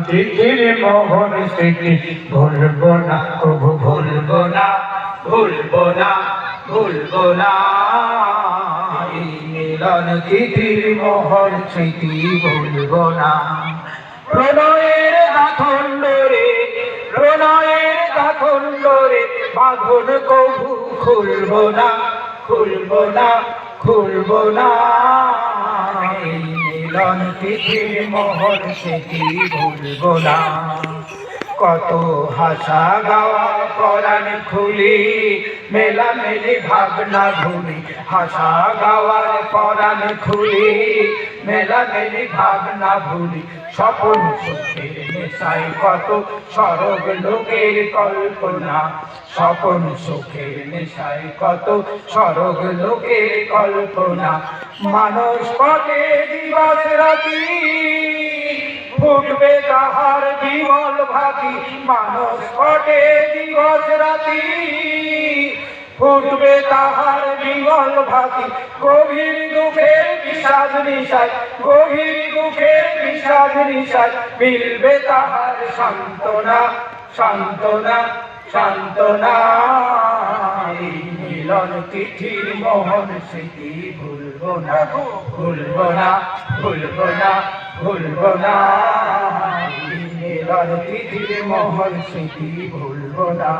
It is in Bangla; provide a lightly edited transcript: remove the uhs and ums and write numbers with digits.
তিথির মোহন স্মৃতি ভুলবো না, কবু ভুলবো না, ভুলবো না, ভুলবো না। এই মিলন তিথির মোহন স্মৃতি ভুলবো না। প্রণয়ের গাঁথন ডোরে, প্রণয়ের গাঁথন ডোরে বাঁধন কবু খুলবো না, খুলবো না, খুলবো না। এই মিলন তিথির মোহন স্মৃতি ভুলবো না। কত হাসা গাওয়া পরাণ খুলি, মেলামেলি ভাবনা ভুলি, হাসা গাওয়ার পরাণ খুলি, মেলামেলি ভাবনা ভুলি। স্বপন সুখের নেশায় কত সরব লোকের কল্পনা, স্বপন সুখের নেশায় কত সরব লোকের কল্পনা। মানস পটে দিবস রাতি ফুটবে তাহার বিমল ভাতি, মানস পটে দিবস রাতি ফুটবে তাহার বিমল ভাতি। গভীর দুঃখের বিষাদ নিশায়, গভীর দুঃখের বিষাদ নিশায় মিলবে তাহার সান্ত্বনা, সান্ত্বনা, সান্ত্বনা। এই মিলন তিথির মোহন স্মৃতি ভুলবো না, ভুলবো না, ভুলবো না, ভুলবো না। এই মিলন তিথির মোহন স্মৃতি ভুলবো না।